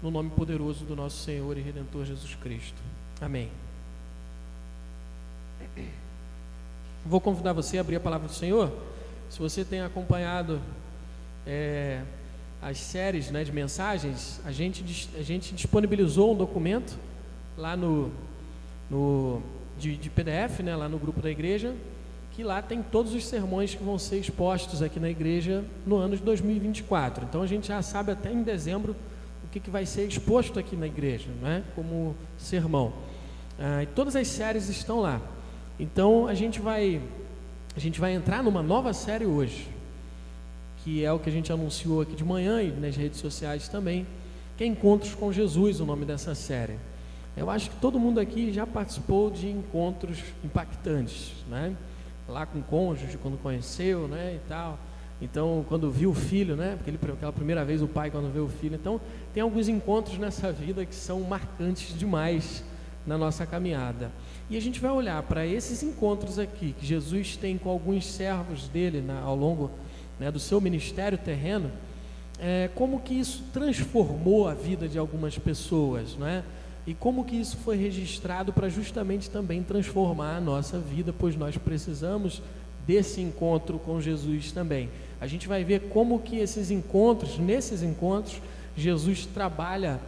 no nome poderoso do nosso Senhor e Redentor Jesus Cristo. Amém. Vou convidar você a abrir a palavra do Senhor. Se você tem acompanhado as séries, né, de mensagens, a gente disponibilizou um documento lá de PDF, né, lá no grupo da igreja, que lá tem todos os sermões que vão ser expostos aqui na igreja no ano de 2024. Então a gente já sabe até em dezembro o que vai ser exposto aqui na igreja, né, como sermão. E todas as séries estão lá. Então a gente vai entrar numa nova série hoje, que é o que a gente anunciou aqui de manhã e nas redes sociais também, que é Encontros com Jesus, o nome dessa série. Eu acho que todo mundo aqui já participou de encontros impactantes, né? Lá com o cônjuge, quando conheceu, né, e tal. Então, quando viu o filho, né, porque aquela primeira vez o pai quando vê o filho. Então, tem alguns encontros nessa vida que são marcantes demais na nossa caminhada. E a gente vai olhar para esses encontros aqui, que Jesus tem com alguns servos dele ao longo, né, do seu ministério terreno, como que isso transformou a vida de algumas pessoas, né? E como que isso foi registrado para justamente também transformar a nossa vida, pois nós precisamos desse encontro com Jesus também. A gente vai ver como que nesses encontros, Jesus trabalha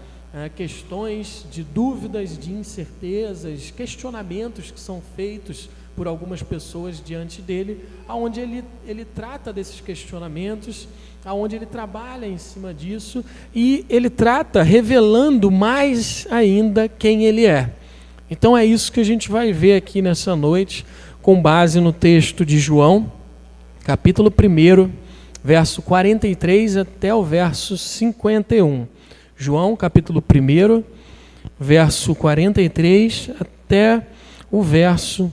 questões de dúvidas, de incertezas, questionamentos que são feitos por algumas pessoas diante dele, aonde ele trata desses questionamentos, aonde ele trabalha em cima disso, e ele trata revelando mais ainda quem ele é. Então é isso que a gente vai ver aqui nessa noite, com base no texto de João, capítulo 1, verso 43 até o verso 51. João, capítulo 1, verso 43 até o verso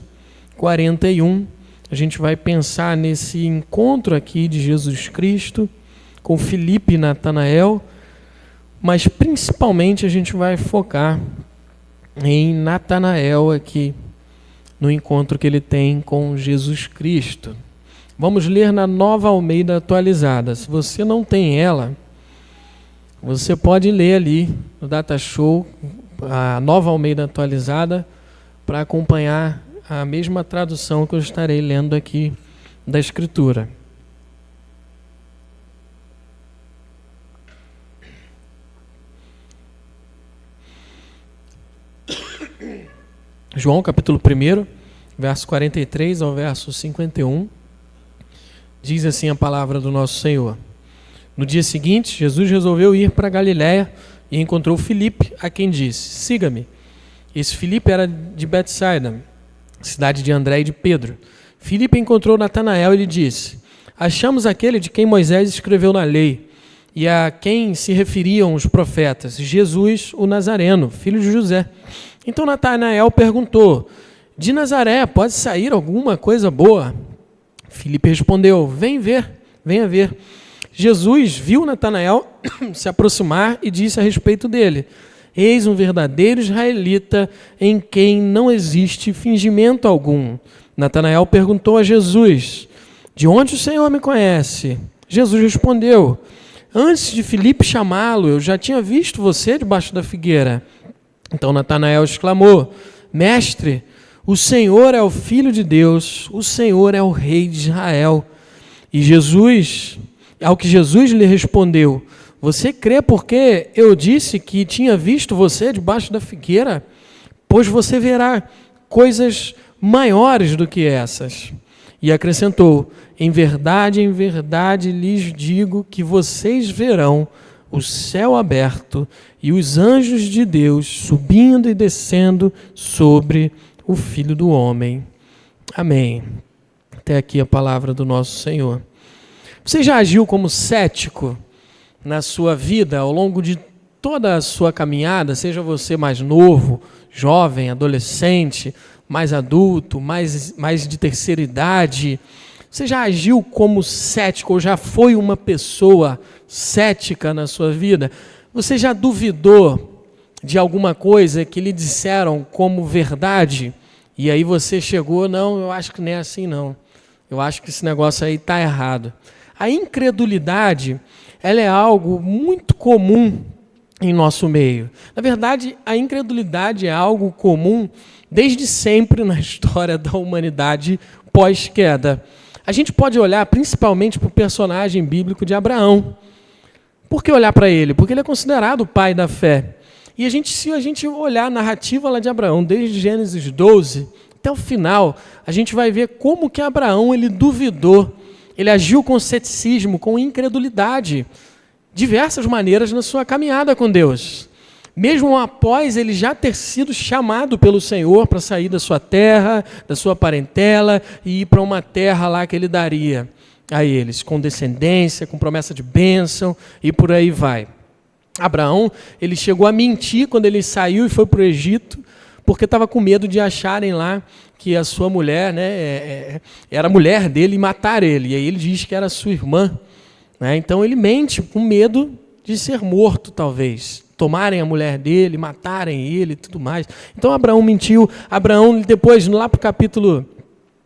41. A gente vai pensar nesse encontro aqui de Jesus Cristo com Filipe e Natanael, mas principalmente a gente vai focar em Natanael aqui, no encontro que ele tem com Jesus Cristo. Vamos ler na Nova Almeida Atualizada. Se você não tem ela, você pode ler ali no Data Show, a Nova Almeida Atualizada, para acompanhar a mesma tradução que eu estarei lendo aqui da Escritura. João capítulo 1, verso 43 ao verso 51, diz assim a palavra do nosso Senhor. No dia seguinte, Jesus resolveu ir para Galiléia e encontrou Filipe, a quem disse: siga-me. Esse Filipe era de Betsaida, cidade de André e de Pedro. Filipe encontrou Natanael e lhe disse: achamos aquele de quem Moisés escreveu na lei e a quem se referiam os profetas, Jesus, o Nazareno, filho de José. Então Natanael perguntou: de Nazaré pode sair alguma coisa boa? Filipe respondeu: venha ver. Jesus viu Natanael se aproximar e disse a respeito dele: eis um verdadeiro israelita em quem não existe fingimento algum. Natanael perguntou a Jesus: de onde o Senhor me conhece? Jesus respondeu: antes de Filipe chamá-lo, eu já tinha visto você debaixo da figueira. Então Natanael exclamou: mestre, o Senhor é o Filho de Deus, o Senhor é o Rei de Israel. Ao que Jesus lhe respondeu: você crê porque eu disse que tinha visto você debaixo da figueira? Pois você verá coisas maiores do que essas. E acrescentou: em verdade lhes digo que vocês verão o céu aberto e os anjos de Deus subindo e descendo sobre o Filho do Homem. Amém. Até aqui a palavra do nosso Senhor. Você já agiu como cético na sua vida ao longo de toda a sua caminhada, seja você mais novo, jovem, adolescente, mais adulto, mais de terceira idade? Você já agiu como cético ou já foi uma pessoa cética na sua vida? Você já duvidou de alguma coisa que lhe disseram como verdade? E aí você chegou: não, eu acho que não é assim não. Eu acho que esse negócio aí está errado. A incredulidade, ela é algo muito comum em nosso meio. Na verdade, a incredulidade é algo comum desde sempre na história da humanidade pós-queda. A gente pode olhar principalmente para o personagem bíblico de Abraão. Por que olhar para ele? Porque ele é considerado o pai da fé. E se a gente olhar a narrativa lá de Abraão, desde Gênesis 12 até o final, a gente vai ver como que Abraão ele duvidou, ele agiu com ceticismo, com incredulidade, diversas maneiras na sua caminhada com Deus. Mesmo após ele já ter sido chamado pelo Senhor para sair da sua terra, da sua parentela e ir para uma terra lá que ele daria a eles, com descendência, com promessa de bênção e por aí vai. Abraão, ele chegou a mentir quando ele saiu e foi para o Egito, porque estava com medo de acharem lá que a sua mulher, né, era a mulher dele e matar ele. E aí ele diz que era sua irmã. Né? Então ele mente com medo de ser morto, talvez. Tomarem a mulher dele, matarem ele e tudo mais. Então Abraão mentiu. Abraão, depois, lá para o capítulo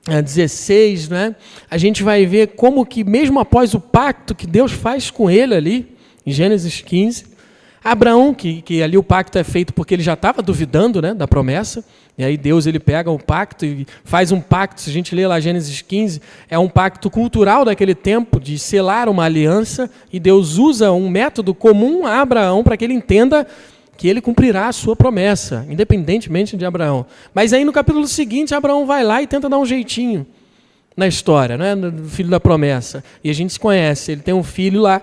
16, né, a gente vai ver como que, mesmo após o pacto que Deus faz com ele ali, em Gênesis 15, Abraão, que ali o pacto é feito porque ele já estava duvidando, né, da promessa, e aí Deus ele pega o pacto e faz um pacto, se a gente lê lá Gênesis 15, é um pacto cultural daquele tempo, de selar uma aliança, e Deus usa um método comum a Abraão para que ele entenda que ele cumprirá a sua promessa, independentemente de Abraão. Mas aí no capítulo seguinte, Abraão vai lá e tenta dar um jeitinho na história, né, do filho da promessa. E a gente se conhece, ele tem um filho lá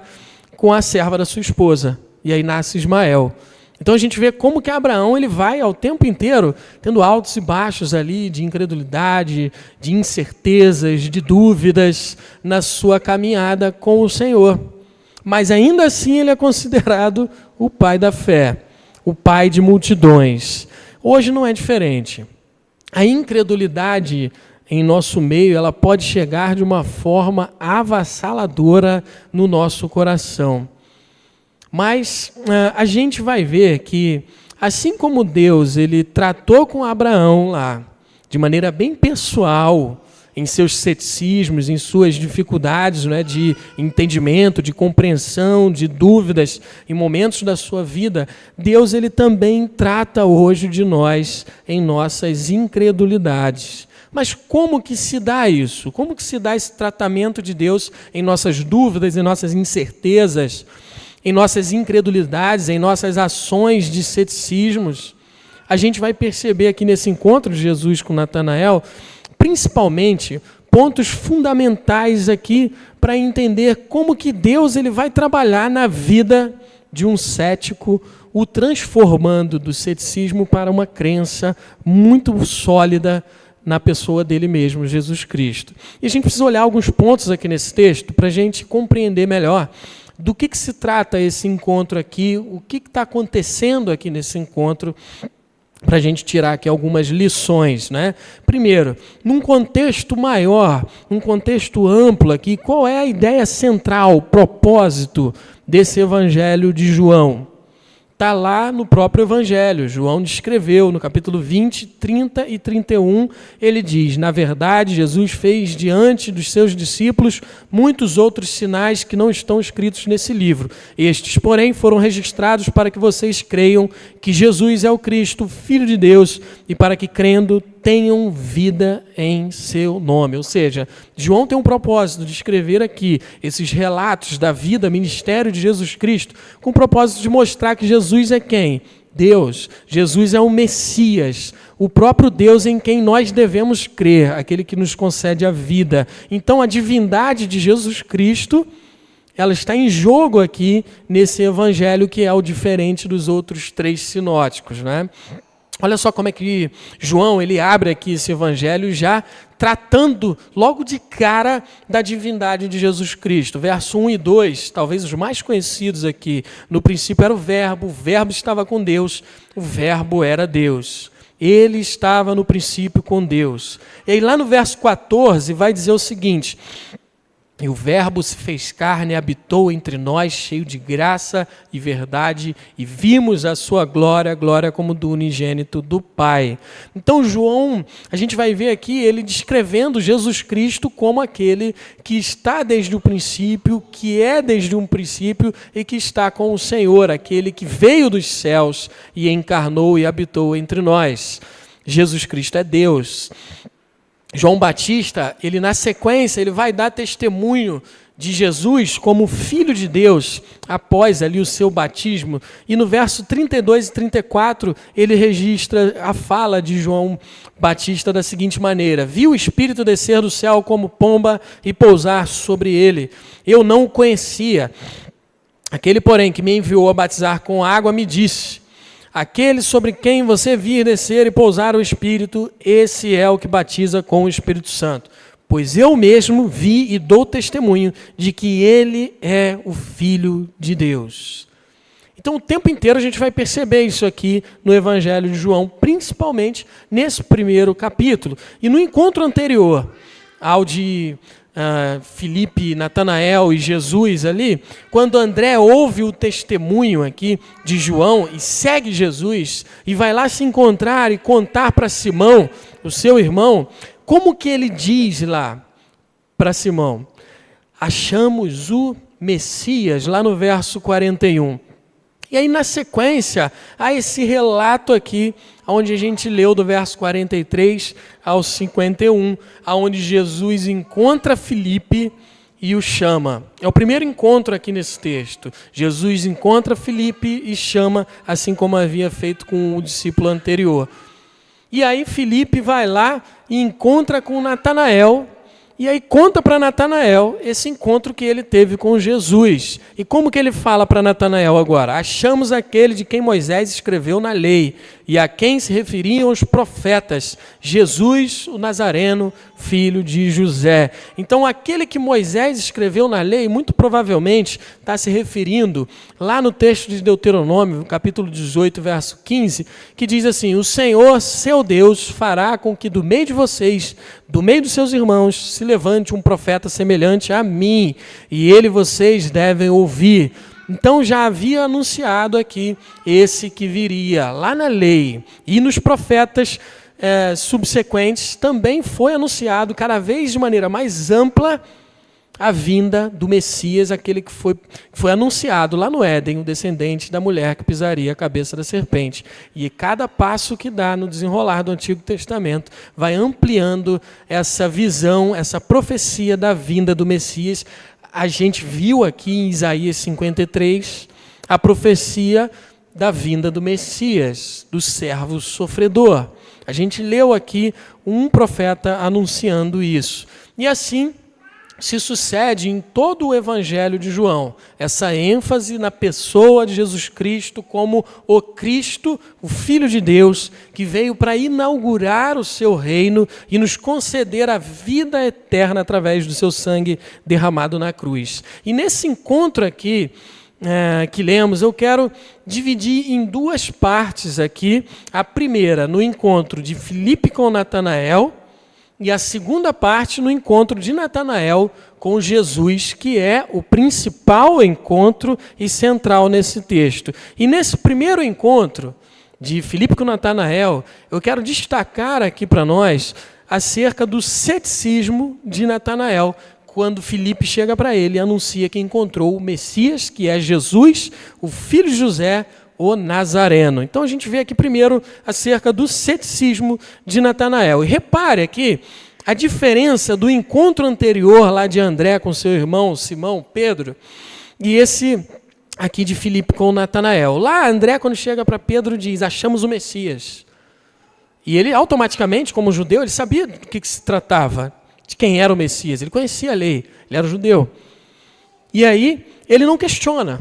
com a serva da sua esposa. E aí nasce Ismael. Então a gente vê como que Abraão ele vai ao tempo inteiro tendo altos e baixos ali de incredulidade, de incertezas, de dúvidas na sua caminhada com o Senhor. Mas ainda assim ele é considerado o pai da fé, o pai de multidões. Hoje não é diferente. A incredulidade em nosso meio, ela pode chegar de uma forma avassaladora no nosso coração. Mas a gente vai ver que, assim como Deus ele tratou com Abraão lá, de maneira bem pessoal, em seus ceticismos, em suas dificuldades, né, de entendimento, de compreensão, de dúvidas, em momentos da sua vida, Deus ele também trata hoje de nós em nossas incredulidades. Mas como que se dá isso? Como que se dá esse tratamento de Deus em nossas dúvidas, em nossas incertezas, em nossas incredulidades, em nossas ações de ceticismos? A gente vai perceber aqui nesse encontro de Jesus com Natanael, principalmente, pontos fundamentais aqui para entender como que Deus ele vai trabalhar na vida de um cético, o transformando do ceticismo para uma crença muito sólida na pessoa dele mesmo, Jesus Cristo. E a gente precisa olhar alguns pontos aqui nesse texto para a gente compreender melhor do que se trata esse encontro aqui, o que está acontecendo aqui nesse encontro, para a gente tirar aqui algumas lições, né? Primeiro, num contexto maior, num contexto amplo aqui, qual é a ideia central, o propósito desse evangelho de João? Está lá no próprio evangelho. João descreveu no capítulo 20, 30 e 31, ele diz: na verdade, Jesus fez diante dos seus discípulos muitos outros sinais que não estão escritos nesse livro. Estes, porém, foram registrados para que vocês creiam que Jesus é o Cristo, Filho de Deus, e para que, crendo, tenham vida em seu nome. Ou seja, João tem um propósito de escrever aqui esses relatos da vida, ministério de Jesus Cristo, com o propósito de mostrar que Jesus é quem? Deus. Jesus é o Messias, o próprio Deus em quem nós devemos crer, aquele que nos concede a vida. Então a divindade de Jesus Cristo, ela está em jogo aqui nesse evangelho que é o diferente dos outros três sinóticos, né? Olha só como é que João ele abre aqui esse evangelho já tratando logo de cara da divindade de Jesus Cristo. Verso 1 e 2, talvez os mais conhecidos aqui. No princípio era o verbo estava com Deus, o verbo era Deus. Ele estava no princípio com Deus. E aí lá no verso 14 vai dizer o seguinte: E o Verbo se fez carne e habitou entre nós, cheio de graça e verdade, e vimos a sua glória, glória como do unigênito do Pai. Então João, a gente vai ver aqui ele descrevendo Jesus Cristo como aquele que está desde o princípio, que é desde um princípio e que está com o Senhor, aquele que veio dos céus e encarnou e habitou entre nós. Jesus Cristo é Deus. João Batista, ele na sequência, ele vai dar testemunho de Jesus como Filho de Deus, após ali o seu batismo. E no verso 32 e 34, ele registra a fala de João Batista da seguinte maneira: vi o Espírito descer do céu como pomba e pousar sobre ele. Eu não o conhecia. Aquele, porém, que me enviou a batizar com água, me disse: aquele sobre quem você vir descer e pousar o Espírito, esse é o que batiza com o Espírito Santo. Pois eu mesmo vi e dou testemunho de que ele é o Filho de Deus. Então, o tempo inteiro a gente vai perceber isso aqui no Evangelho de João, principalmente nesse primeiro capítulo. E no encontro anterior ao de Filipe, Natanael e Jesus ali, quando André ouve o testemunho aqui de João e segue Jesus e vai lá se encontrar e contar para Simão, o seu irmão, como que ele diz lá para Simão? Achamos o Messias, lá no verso 41. E aí, na sequência, há esse relato aqui, onde a gente leu do verso 43 ao 51, onde Jesus encontra Filipe e o chama. É o primeiro encontro aqui nesse texto. Jesus encontra Filipe e chama, assim como havia feito com o discípulo anterior. E aí Filipe vai lá e encontra com Natanael, e aí conta para Natanael esse encontro que ele teve com Jesus. E como que ele fala para Natanael agora? Achamos aquele de quem Moisés escreveu na lei, e a quem se referiam os profetas, Jesus, o Nazareno, filho de José. Então, aquele que Moisés escreveu na lei, muito provavelmente está se referindo lá no texto de Deuteronômio, capítulo 18, verso 15, que diz assim: o Senhor, seu Deus, fará com que do meio de vocês, do meio dos seus irmãos, se levante um profeta semelhante a mim, e ele vocês devem ouvir. Então já havia anunciado aqui esse que viria lá na lei, e nos profetas subsequentes também foi anunciado cada vez de maneira mais ampla a vinda do Messias, aquele que foi anunciado lá no Éden, o descendente da mulher que pisaria a cabeça da serpente. E cada passo que dá no desenrolar do Antigo Testamento vai ampliando essa visão, essa profecia da vinda do Messias. A gente viu aqui em Isaías 53 a profecia da vinda do Messias, do servo sofredor. A gente leu aqui um profeta anunciando isso. E assim se sucede em todo o Evangelho de João, essa ênfase na pessoa de Jesus Cristo como o Cristo, o Filho de Deus, que veio para inaugurar o seu reino e nos conceder a vida eterna através do seu sangue derramado na cruz. E nesse encontro aqui, que lemos, eu quero dividir em duas partes aqui. A primeira, no encontro de Filipe com Natanael, e a segunda parte no encontro de Natanael com Jesus, que é o principal encontro e central nesse texto. E nesse primeiro encontro de Filipe com Natanael, eu quero destacar aqui para nós acerca do ceticismo de Natanael, quando Filipe chega para ele e anuncia que encontrou o Messias, que é Jesus, o filho de José, o Nazareno. Então a gente vê aqui primeiro acerca do ceticismo de Natanael. E repare aqui a diferença do encontro anterior lá de André com seu irmão Simão, Pedro, e esse aqui de Filipe com Natanael. Lá André, quando chega para Pedro, diz: achamos o Messias. E ele automaticamente, como judeu, ele sabia do que se tratava, de quem era o Messias. Ele conhecia a lei, ele era judeu. E aí ele não questiona.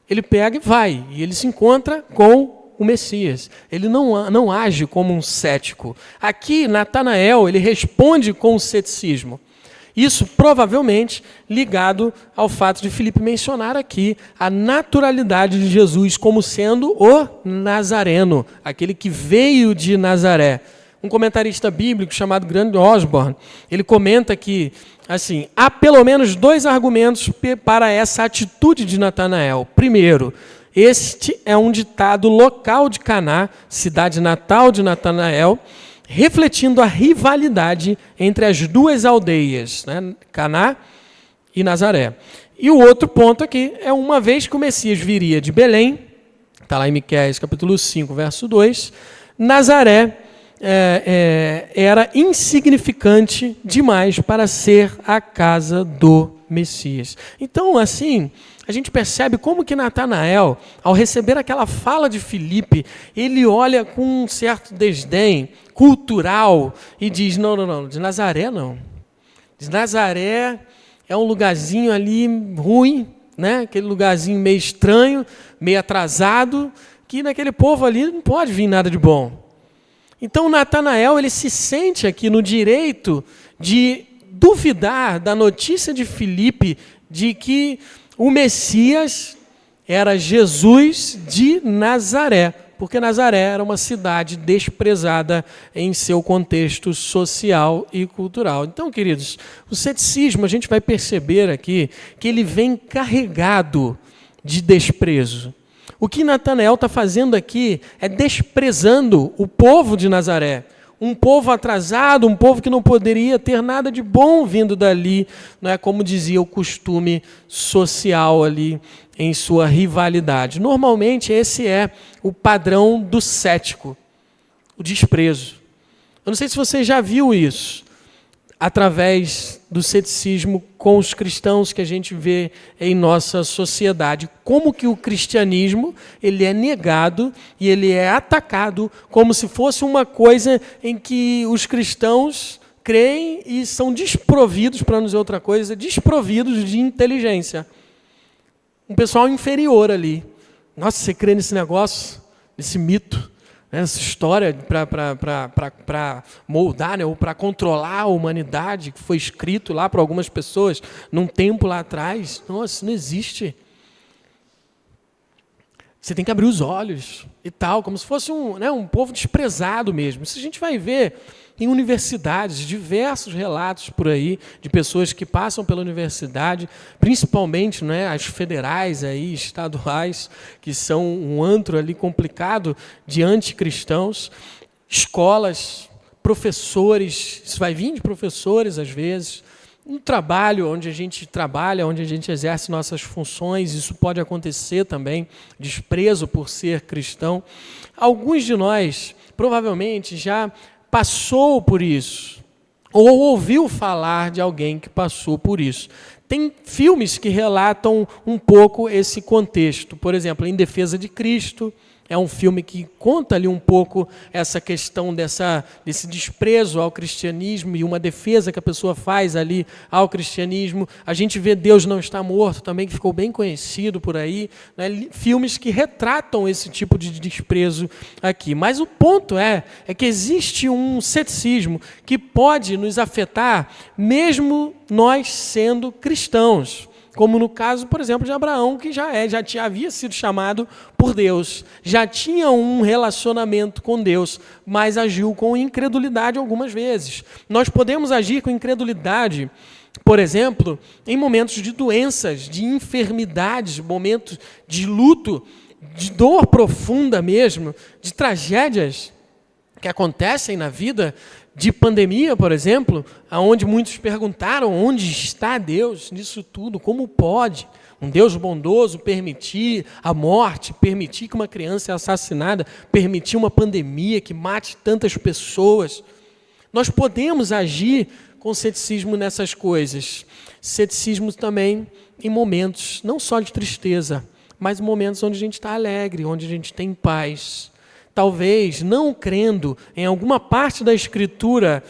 Ele pega e vai, e ele se encontra com o Messias. Ele não age como um cético. Aqui, Natanael, ele responde com o ceticismo. Isso provavelmente ligado ao fato de Filipe mencionar aqui a naturalidade de Jesus como sendo o Nazareno, aquele que veio de Nazaré. um comentarista bíblico chamado Grant Osborne, ele comenta que, assim, há pelo menos 2 argumentos para essa atitude de Natanael. Primeiro, este é um ditado local de Caná, cidade natal de Natanael, refletindo a rivalidade entre as 2 aldeias, né, Caná e Nazaré. E o outro ponto aqui é, uma vez que o Messias viria de Belém, está lá em Miqueias capítulo 5, verso 2, Nazaré era insignificante demais para ser a casa do Messias. Então, assim, a gente percebe como que Natanael, ao receber aquela fala de Filipe, ele olha com um certo desdém cultural e diz, não, de Nazaré não. De Nazaré é um lugarzinho ali ruim, né? Aquele lugarzinho meio estranho, meio atrasado, que naquele povo ali não pode vir nada de bom. Então Natanael, ele se sente aqui no direito de duvidar da notícia de Filipe de que o Messias era Jesus de Nazaré, porque Nazaré era uma cidade desprezada em seu contexto social e cultural. Então, queridos, o ceticismo, a gente vai perceber aqui que ele vem carregado de desprezo. O que Natanael está fazendo aqui é desprezando o povo de Nazaré, um povo atrasado, um povo que não poderia ter nada de bom vindo dali, não é como dizia o costume social ali em sua rivalidade. Normalmente esse é o padrão do cético, o desprezo. Eu não sei se você já viu isso, através do ceticismo com os cristãos que a gente vê em nossa sociedade. Como que o cristianismo ele é negado e ele é atacado como se fosse uma coisa em que os cristãos creem e são desprovidos, para não dizer outra coisa, desprovidos de inteligência. Um pessoal inferior ali. Nossa, você crê nesse negócio, nesse mito, essa história para moldar, né, ou para controlar a humanidade, que foi escrito lá para algumas pessoas num tempo lá atrás. Nossa, isso não existe. Você tem que abrir os olhos e tal, como se fosse um povo desprezado mesmo. Isso a gente vai ver em universidades, diversos relatos por aí de pessoas que passam pela universidade, principalmente, né, as federais, aí, estaduais, que são um antro ali complicado de anticristãos, escolas, professores, isso vai vir de professores às vezes, no trabalho onde a gente trabalha, onde a gente exerce nossas funções, isso pode acontecer também, desprezo por ser cristão. Alguns de nós, provavelmente, já passou por isso, ou ouviu falar de alguém que passou por isso. Tem filmes que relatam um pouco esse contexto. Por exemplo, Em Defesa de Cristo, é um filme que conta ali um pouco essa questão desse desprezo ao cristianismo e uma defesa que a pessoa faz ali ao cristianismo. A gente vê Deus Não Está Morto também, que ficou bem conhecido por aí, né? Filmes que retratam esse tipo de desprezo aqui. Mas o ponto é que existe um ceticismo que pode nos afetar mesmo nós sendo cristãos. Como no caso, por exemplo, de Abraão, que já havia sido chamado por Deus, já tinha um relacionamento com Deus, mas agiu com incredulidade algumas vezes. Nós podemos agir com incredulidade, por exemplo, em momentos de doenças, de enfermidades, momentos de luto, de dor profunda mesmo, de tragédias que acontecem na vida, de pandemia, por exemplo, onde muitos perguntaram onde está Deus nisso tudo, como pode um Deus bondoso permitir a morte, permitir que uma criança seja assassinada, permitir uma pandemia que mate tantas pessoas. Nós podemos agir com ceticismo nessas coisas. Ceticismo também em momentos não só de tristeza, mas momentos onde a gente está alegre, onde a gente tem paz. Talvez não crendo em alguma parte da Escritura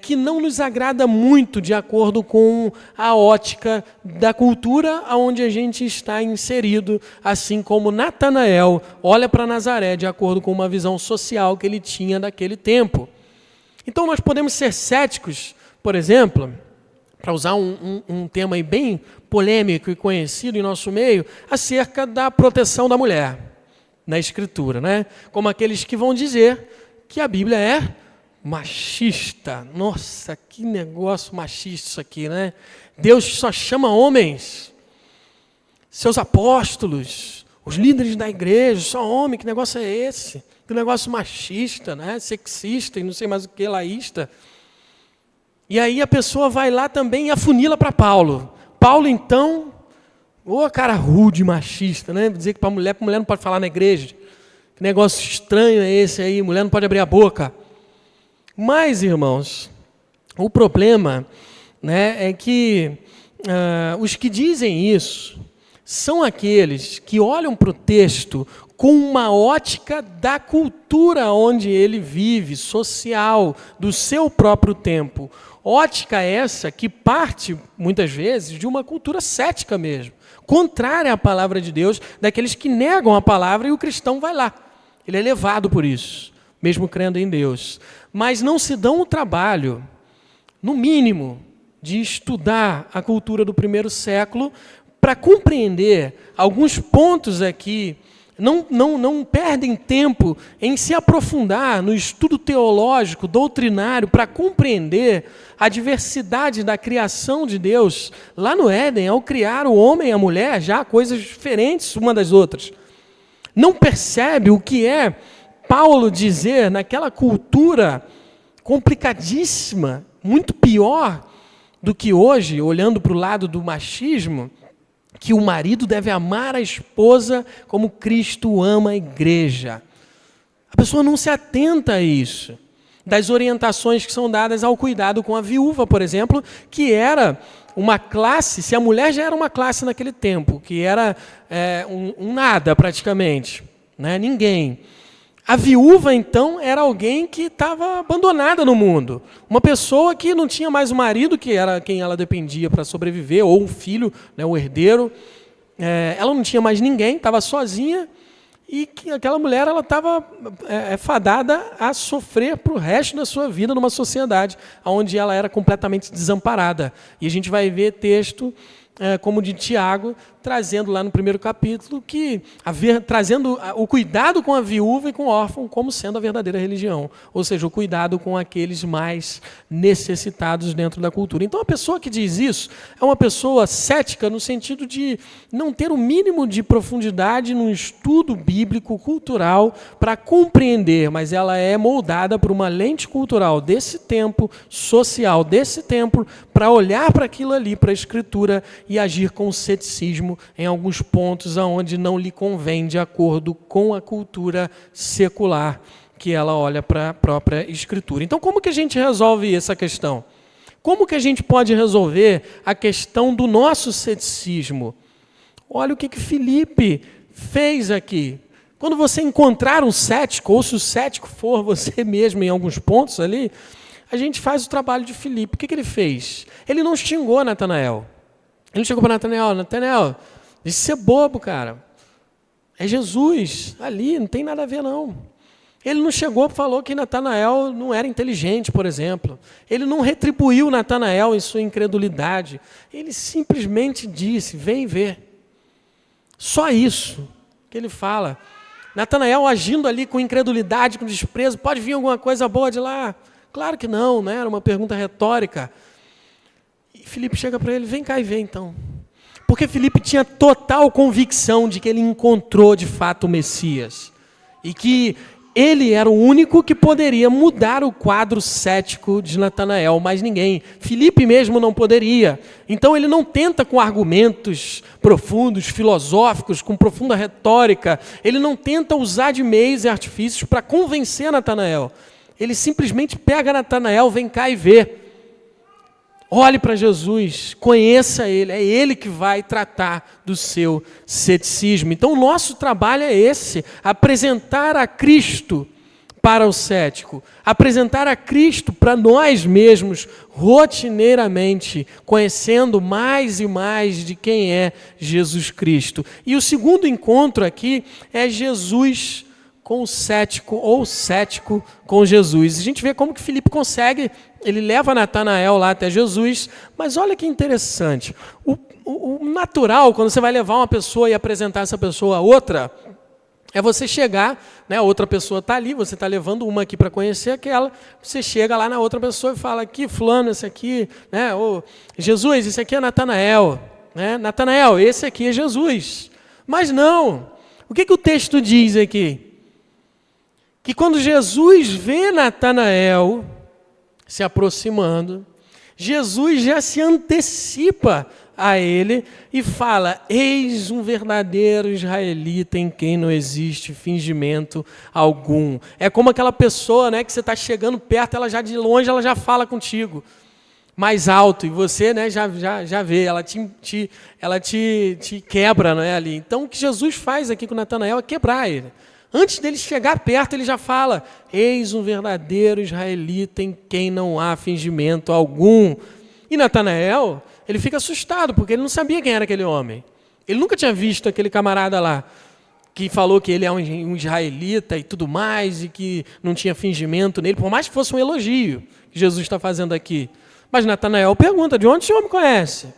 que não nos agrada muito de acordo com a ótica da cultura onde a gente está inserido, assim como Natanael olha para Nazaré de acordo com uma visão social que ele tinha daquele tempo. Então nós podemos ser céticos, por exemplo, para usar um tema aí bem polêmico e conhecido em nosso meio, acerca da proteção da mulher na Escritura, né? Como aqueles que vão dizer que a Bíblia é Machista. Nossa, que negócio machista isso aqui, né? Deus só chama homens. Seus apóstolos, os líderes da igreja, só homem. Que negócio é esse? Que negócio machista, né? Sexista e não sei mais o que, laísta. E aí a pessoa vai lá também e afunila para Paulo. Paulo, então, cara rude, machista, né? Dizer que para mulher não pode falar na igreja. Que negócio estranho é esse aí? Mulher não pode abrir a boca. Mas, irmãos, o problema, né, é que os que dizem isso são aqueles que olham para o texto com uma ótica da cultura onde ele vive, social, do seu próprio tempo. Ótica essa que parte, muitas vezes, de uma cultura cética mesmo, contrária à palavra de Deus, daqueles que negam a palavra e o cristão vai lá. Ele é levado por isso, mesmo crendo em Deus. Mas não se dão o trabalho, no mínimo, de estudar a cultura do primeiro século para compreender alguns pontos aqui. Não perdem tempo em se aprofundar no estudo teológico, doutrinário, para compreender a diversidade da criação de Deus. Lá no Éden, ao criar o homem e a mulher, já coisas diferentes uma das outras. Não percebe o que é Paulo dizer naquela cultura complicadíssima, muito pior do que hoje, olhando para o lado do machismo, que o marido deve amar a esposa como Cristo ama a igreja. A pessoa não se atenta a isso. Das orientações que são dadas ao cuidado com a viúva, por exemplo, que era uma classe, se a mulher já era uma classe naquele tempo, que era um nada praticamente, né? Ninguém. A viúva, então, era alguém que estava abandonada no mundo. Uma pessoa que não tinha mais o marido, que era quem ela dependia para sobreviver, ou um filho, né, o herdeiro. Ela não tinha mais ninguém, estava sozinha, e que aquela mulher estava fadada a sofrer para o resto da sua vida numa sociedade onde ela era completamente desamparada. E a gente vai ver texto como de Tiago, trazendo lá no primeiro capítulo, trazendo o cuidado com a viúva e com o órfão como sendo a verdadeira religião. Ou seja, o cuidado com aqueles mais necessitados dentro da cultura. Então, a pessoa que diz isso é uma pessoa cética no sentido de não ter o mínimo de profundidade no estudo bíblico, cultural, para compreender, mas ela é moldada por uma lente cultural desse tempo, social desse tempo, para olhar para aquilo ali, para a Escritura, e agir com ceticismo em alguns pontos aonde não lhe convém, de acordo com a cultura secular que ela olha para a própria Escritura. Então, como que a gente resolve essa questão? Como que a gente pode resolver a questão do nosso ceticismo? Olha o que Filipe fez aqui. Quando você encontrar um cético, ou se o cético for você mesmo em alguns pontos ali, a gente faz o trabalho de Filipe. O que ele fez? Ele não xingou Natanael. Ele não chegou para Natanael, disse: "Você é bobo, cara. É Jesus ali, não tem nada a ver, não." Ele não chegou e falou que Natanael não era inteligente, por exemplo. Ele não retribuiu Natanael em sua incredulidade. Ele simplesmente disse: "Vem ver." Só isso que ele fala. Natanael agindo ali com incredulidade, com desprezo: "Pode vir alguma coisa boa de lá?" Claro que não, né? Era uma pergunta retórica. E Filipe chega para ele: "Vem cá e vê então." Porque Filipe tinha total convicção de que ele encontrou de fato o Messias. E que ele era o único que poderia mudar o quadro cético de Natanael, mais ninguém. Filipe mesmo não poderia. Então ele não tenta com argumentos profundos, filosóficos, com profunda retórica. Ele não tenta usar de meios e artifícios para convencer Natanael. Ele simplesmente pega Natanael: "Vem cá e vê. Olhe para Jesus, conheça Ele, é Ele que vai tratar do seu ceticismo." Então, o nosso trabalho é esse: apresentar a Cristo para o cético, apresentar a Cristo para nós mesmos, rotineiramente, conhecendo mais e mais de quem é Jesus Cristo. E o segundo encontro aqui é Jesus com o cético, ou cético com Jesus. A gente vê como que Filipe consegue. Ele leva Natanael lá até Jesus, mas olha que interessante. O natural, quando você vai levar uma pessoa e apresentar essa pessoa a outra, É você chegar, né, outra pessoa está ali, você está levando uma aqui para conhecer aquela, você chega lá na outra pessoa e fala, aqui, fulano, esse aqui, né, ô, Jesus, esse aqui é Natanael, né, Natanael, esse aqui é Jesus. Mas não, o que o texto diz aqui? Que quando Jesus vê Natanael se aproximando, Jesus já se antecipa a ele e fala, eis um verdadeiro israelita em quem não existe fingimento algum. É como aquela pessoa, né, que você está chegando perto, ela já de longe, ela já fala contigo, mais alto, e você, né, já vê, ela te quebra, não é, ali. Então o que Jesus faz aqui com Natanael é quebrar ele. Antes dele chegar perto, ele já fala, eis um verdadeiro israelita em quem não há fingimento algum. E Natanael, ele fica assustado, porque ele não sabia quem era aquele homem. Ele nunca tinha visto aquele camarada lá, que falou que ele é um israelita e tudo mais, e que não tinha fingimento nele, por mais que fosse um elogio que Jesus está fazendo aqui. Mas Natanael pergunta, de onde esse homem conhece?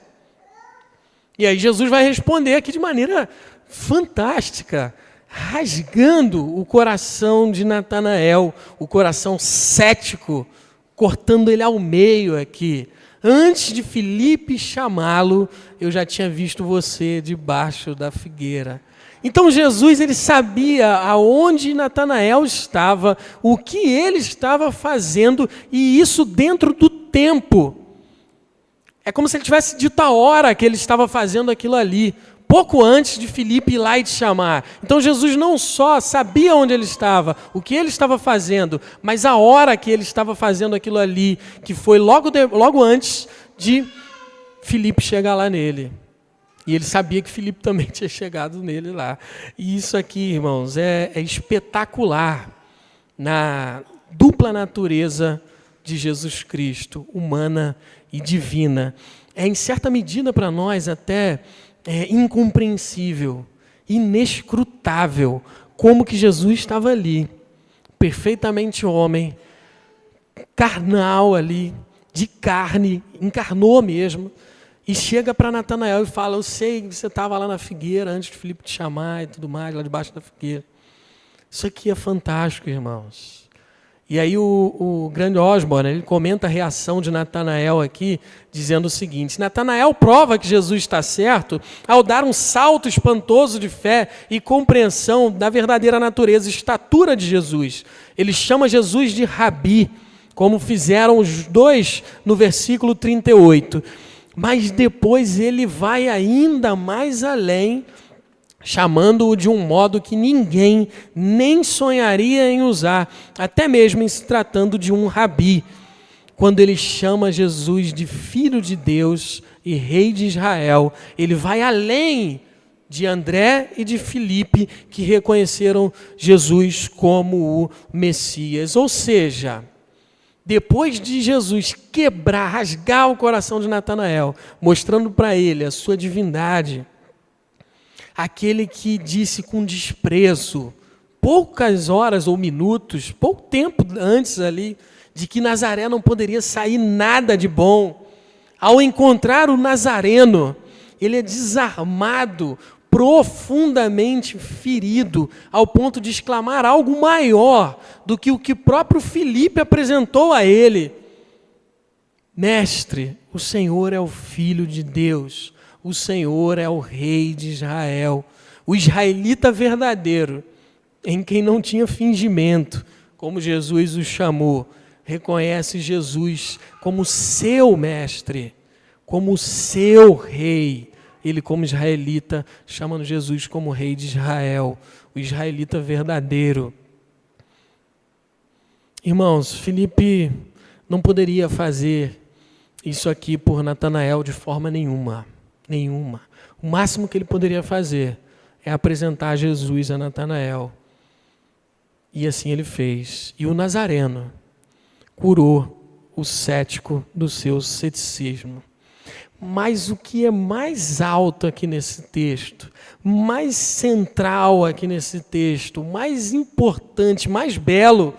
E aí Jesus vai responder aqui de maneira fantástica, rasgando o coração de Natanael, o coração cético, cortando ele ao meio aqui. Antes de Filipe chamá-lo, eu já tinha visto você debaixo da figueira. Então Jesus, ele sabia aonde Natanael estava, o que ele estava fazendo, e isso dentro do tempo. É como se ele tivesse dito a hora que ele estava fazendo aquilo ali, pouco antes de Filipe ir lá e te chamar. Então Jesus não só sabia onde ele estava, o que ele estava fazendo, mas a hora que ele estava fazendo aquilo ali, que foi logo antes de Filipe chegar lá nele. E ele sabia que Filipe também tinha chegado nele lá. E isso aqui, irmãos, é espetacular na dupla natureza de Jesus Cristo, humana e divina. É, em certa medida, para nós até incompreensível, inescrutável, como que Jesus estava ali, perfeitamente homem, carnal ali, de carne, encarnou mesmo, e chega para Natanael e fala, eu sei que você estava lá na figueira antes de Filipe te chamar e tudo mais, lá debaixo da figueira. Isso aqui é fantástico, irmãos. E aí o grande Osborne, ele comenta a reação de Natanael aqui, dizendo o seguinte, Natanael prova que Jesus está certo ao dar um salto espantoso de fé e compreensão da verdadeira natureza e estatura de Jesus. Ele chama Jesus de Rabi, como fizeram os dois no versículo 38. Mas depois ele vai ainda mais além, chamando-o de um modo que ninguém nem sonharia em usar, até mesmo em se tratando de um rabi, quando ele chama Jesus de Filho de Deus e Rei de Israel. Ele vai além de André e de Filipe, que reconheceram Jesus como o Messias. Ou seja, depois de Jesus quebrar, rasgar o coração de Natanael, mostrando para ele a sua divindade, aquele que disse com desprezo, poucas horas ou minutos, pouco tempo antes ali, de que Nazaré não poderia sair nada de bom, ao encontrar o Nazareno, ele é desarmado, profundamente ferido, ao ponto de exclamar algo maior do que o que próprio Filipe apresentou a ele. Mestre, o Senhor é o Filho de Deus, o Senhor é o Rei de Israel, o israelita verdadeiro, em quem não tinha fingimento, como Jesus o chamou, reconhece Jesus como seu mestre, como seu rei. Ele, como israelita, chamando Jesus como Rei de Israel, o israelita verdadeiro. Irmãos, Filipe não poderia fazer isso aqui por Natanael de forma nenhuma. O máximo que ele poderia fazer é apresentar Jesus a Natanael. E assim ele fez. E o Nazareno curou o cético do seu ceticismo. Mas o que é mais alto aqui nesse texto, mais central aqui nesse texto, mais importante, mais belo,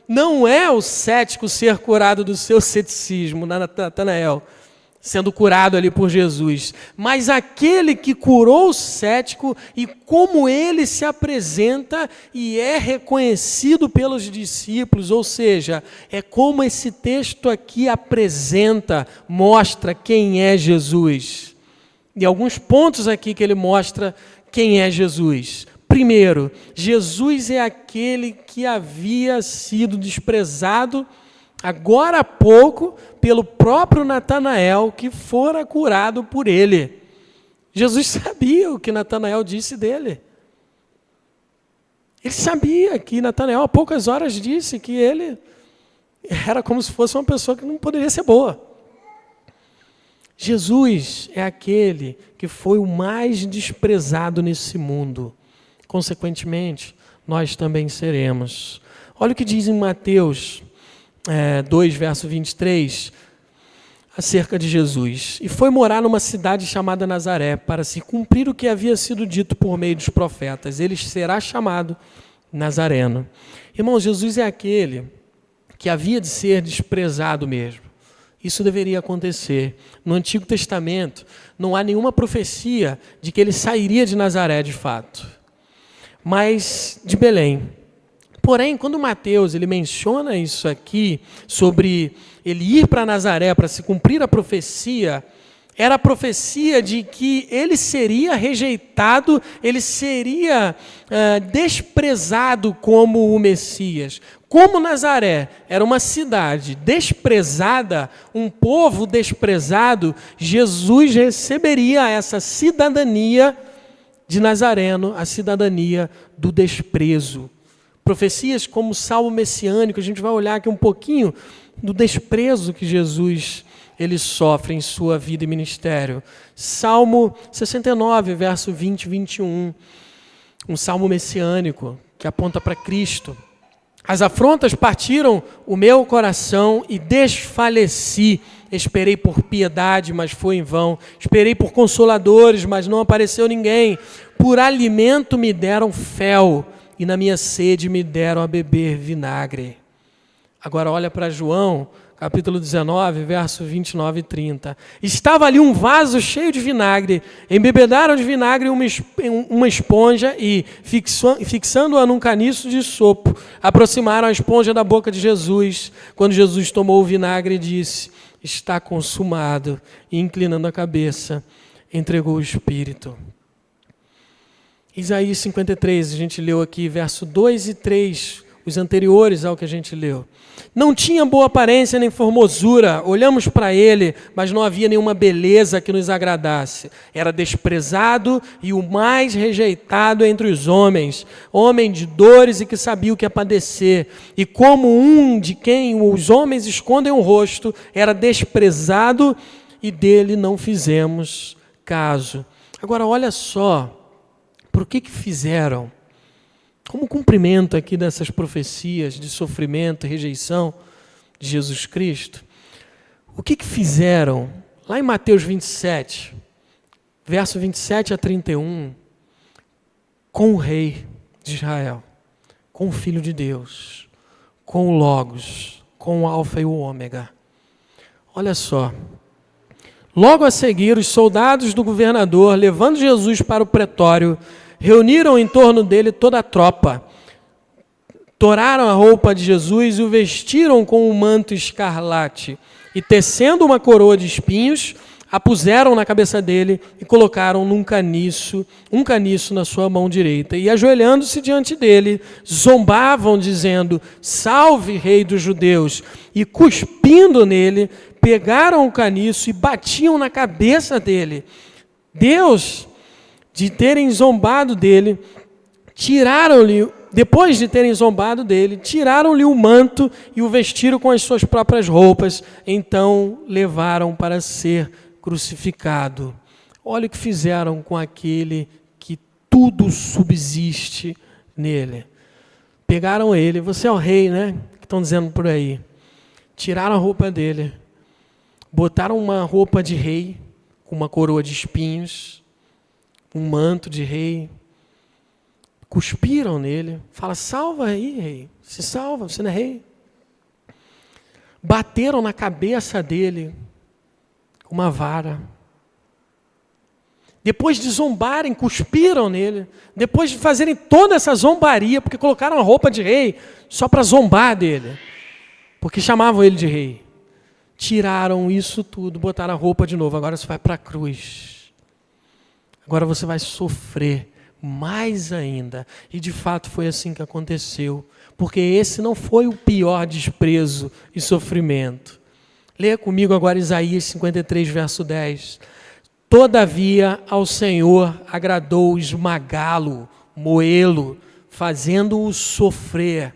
não é o cético ser curado do seu ceticismo, Natanael. sendo curado ali por Jesus, mas aquele que curou o cético e como ele se apresenta e é reconhecido pelos discípulos, ou seja, é como esse texto aqui apresenta, mostra quem é Jesus. E alguns pontos aqui que ele mostra quem é Jesus. Primeiro, Jesus é aquele que havia sido desprezado agora há pouco pelo próprio Natanael, que fora curado por ele. Jesus sabia o que Natanael disse dele. Ele sabia que Natanael há poucas horas disse que ele era como se fosse uma pessoa que não poderia ser boa. Jesus é aquele que foi o mais desprezado nesse mundo. Consequentemente, nós também seremos. Olha o que diz em Mateus 2, verso 23, acerca de Jesus. E foi morar numa cidade chamada Nazaré, para se cumprir o que havia sido dito por meio dos profetas. Ele será chamado Nazareno. Irmãos, Jesus é aquele que havia de ser desprezado mesmo. Isso deveria acontecer. No Antigo Testamento, não há nenhuma profecia de que ele sairia de Nazaré de fato, mas de Belém. Porém, quando Mateus ele menciona isso aqui, sobre ele ir para Nazaré para se cumprir a profecia, era a profecia de que ele seria rejeitado, ele seria desprezado como o Messias. Como Nazaré era uma cidade desprezada, um povo desprezado, Jesus receberia essa cidadania de Nazareno, a cidadania do desprezo. Profecias como o Salmo messiânico, a gente vai olhar aqui um pouquinho do desprezo que Jesus ele sofre em sua vida e ministério. Salmo 69, verso 20 e 21, um salmo messiânico que aponta para Cristo. As afrontas partiram o meu coração e desfaleci. Esperei por piedade, mas foi em vão. Esperei por consoladores, mas não apareceu ninguém. Por alimento me deram fel, e na minha sede me deram a beber vinagre. Agora olha para João, capítulo 19, verso 29 e 30. Estava ali um vaso cheio de vinagre. Embebedaram de vinagre uma esponja e, fixando-a num caniço de sopo, aproximaram a esponja da boca de Jesus. Quando Jesus tomou o vinagre, disse: está consumado. E inclinando a cabeça, entregou o Espírito. Isaías 53, a gente leu aqui, verso 2 e 3, os anteriores ao que a gente leu. Não tinha boa aparência nem formosura, olhamos para ele, mas não havia nenhuma beleza que nos agradasse. Era desprezado e o mais rejeitado entre os homens, homem de dores e que sabia o que é padecer. E como um de quem os homens escondem o rosto, era desprezado e dele não fizemos caso. Agora olha só, por que fizeram? Como cumprimento aqui dessas profecias de sofrimento e rejeição de Jesus Cristo, o que fizeram? Lá em Mateus 27, verso 27 a 31, com o rei de Israel, com o Filho de Deus, com o Logos, com o Alfa e o Ômega. Olha só. Logo a seguir, os soldados do governador, levando Jesus para o pretório, reuniram em torno dele toda a tropa. Toraram a roupa de Jesus e o vestiram com um manto escarlate. E tecendo uma coroa de espinhos, a puseram na cabeça dele e colocaram um caniço na sua mão direita. E ajoelhando-se diante dele, zombavam, dizendo: salve, rei dos judeus! E cuspindo nele, pegaram o caniço e batiam na cabeça dele. Depois de terem zombado dele, tiraram-lhe o manto e o vestiram com as suas próprias roupas. Então levaram para ser crucificado. Olha o que fizeram com aquele que tudo subsiste nele. Pegaram ele, você é o rei, né? Que estão dizendo por aí. Tiraram a roupa dele, botaram uma roupa de rei, com uma coroa de espinhos, um manto de rei, cuspiram nele, fala: salva aí, rei, se salva, você não é rei. Bateram na cabeça dele uma vara. Depois de zombarem, cuspiram nele. Depois de fazerem toda essa zombaria, porque colocaram a roupa de rei só para zombar dele, porque chamavam ele de rei. Tiraram isso tudo, botaram a roupa de novo. Agora você vai para a cruz. Agora você vai sofrer mais ainda. E de fato foi assim que aconteceu. Porque esse não foi o pior desprezo e sofrimento. Leia comigo agora Isaías 53, verso 10. Todavia ao Senhor agradou esmagá-lo, moê-lo, fazendo-o sofrer.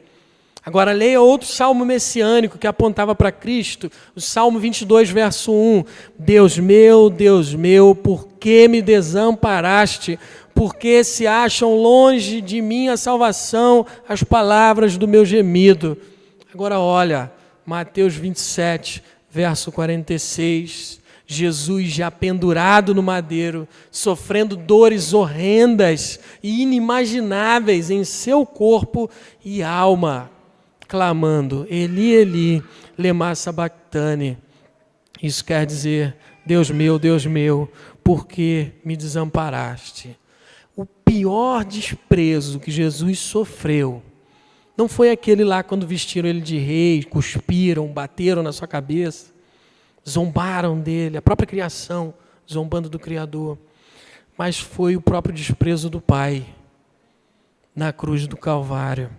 Agora leia outro salmo messiânico que apontava para Cristo, o Salmo 22, verso 1. Deus meu, por que me desamparaste? Porque se acham longe de mim a salvação, as palavras do meu gemido. Agora olha, Mateus 27, verso 46. Jesus já pendurado no madeiro, sofrendo dores horrendas e inimagináveis em seu corpo e alma, clamando, Eli, Eli, lema sabachthani. Isso quer dizer, Deus meu, por que me desamparaste? O pior desprezo que Jesus sofreu não foi aquele lá quando vestiram ele de rei, cuspiram, bateram na sua cabeça, zombaram dele, a própria criação, zombando do Criador. Mas foi o próprio desprezo do Pai, na cruz do Calvário,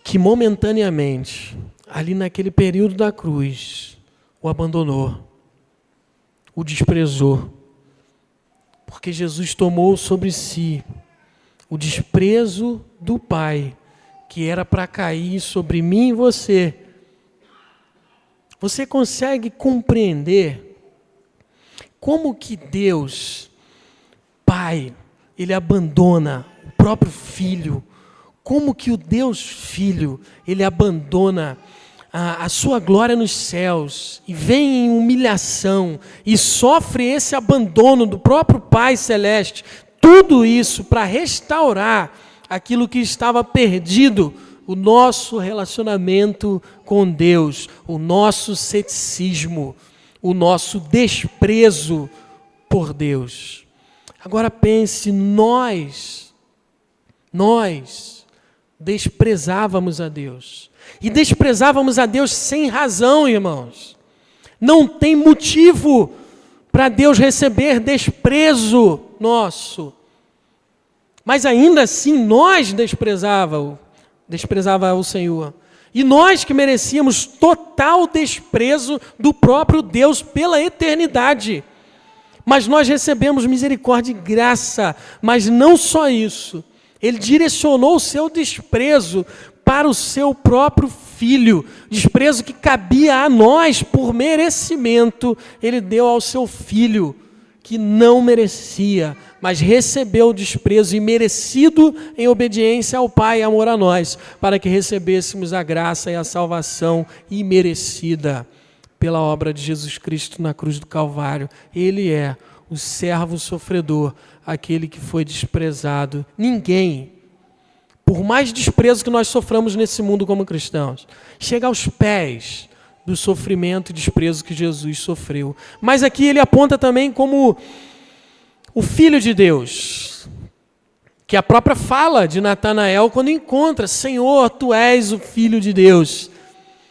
que momentaneamente, ali naquele período da cruz, o abandonou, o desprezou, porque Jesus tomou sobre si o desprezo do Pai, que era para cair sobre mim e você. Você consegue compreender como que Deus, Pai, Ele abandona o próprio Filho? Como que o Deus Filho, Ele abandona a sua glória nos céus e vem em humilhação e sofre esse abandono do próprio Pai Celeste? Tudo isso para restaurar aquilo que estava perdido, o nosso relacionamento com Deus, o nosso ceticismo, o nosso desprezo por Deus. Agora pense, nós desprezávamos a Deus. E desprezávamos a Deus sem razão, irmãos. Não tem motivo para Deus receber desprezo nosso. Mas ainda assim nós desprezava o Senhor. E nós que merecíamos total desprezo do próprio Deus pela eternidade. Mas nós recebemos misericórdia e graça. Mas não só isso. Ele direcionou o seu desprezo para o seu próprio Filho. Desprezo que cabia a nós por merecimento. Ele deu ao seu Filho, que não merecia, mas recebeu o desprezo imerecido em obediência ao Pai e amor a nós, para que recebêssemos a graça e a salvação imerecida pela obra de Jesus Cristo na cruz do Calvário. Ele é o servo sofredor, aquele que foi desprezado. Ninguém, por mais desprezo que nós soframos nesse mundo como cristãos, chega aos pés do sofrimento e desprezo que Jesus sofreu. Mas aqui ele aponta também como o Filho de Deus, que a própria fala de Natanael quando encontra, Senhor, Tu és o Filho de Deus.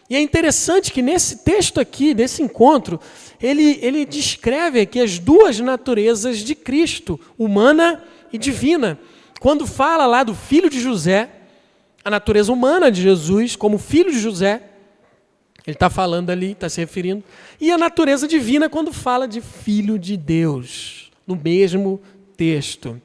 E é interessante que nesse texto aqui, desse encontro, ele descreve aqui as duas naturezas de Cristo, humana e divina. Quando fala lá do filho de José, a natureza humana de Jesus como filho de José, ele está falando ali, está se referindo, e a natureza divina quando fala de filho de Deus, no mesmo texto,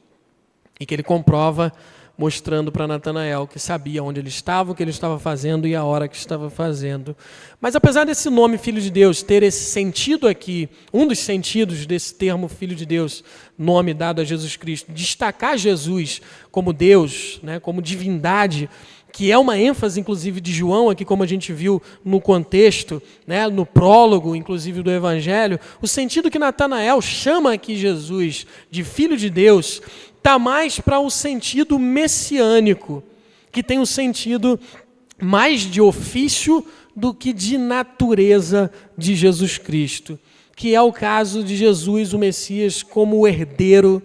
e que ele comprova mostrando para Natanael que sabia onde ele estava, o que ele estava fazendo e a hora que estava fazendo. Mas apesar desse nome Filho de Deus ter esse sentido aqui, um dos sentidos desse termo Filho de Deus, nome dado a Jesus Cristo, destacar Jesus como Deus, né, como divindade, que é uma ênfase, inclusive, de João, aqui como a gente viu no contexto, né, no prólogo, inclusive, do Evangelho, o sentido que Natanael chama aqui Jesus de Filho de Deus está mais para o sentido messiânico, que tem um sentido mais de ofício do que de natureza de Jesus Cristo, que é o caso de Jesus, o Messias, como o herdeiro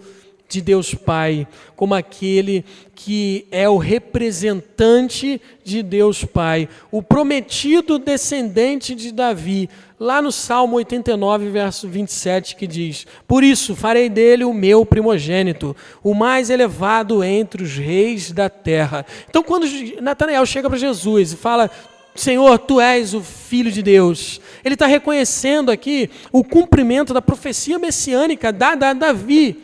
de Deus Pai, como aquele que é o representante de Deus Pai, o prometido descendente de Davi, lá no Salmo 89, verso 27, que diz: por isso farei dele o meu primogênito, o mais elevado entre os reis da terra. Então, quando Natanael chega para Jesus e fala: Senhor, tu és o Filho de Deus, ele está reconhecendo aqui o cumprimento da profecia messiânica da Davi,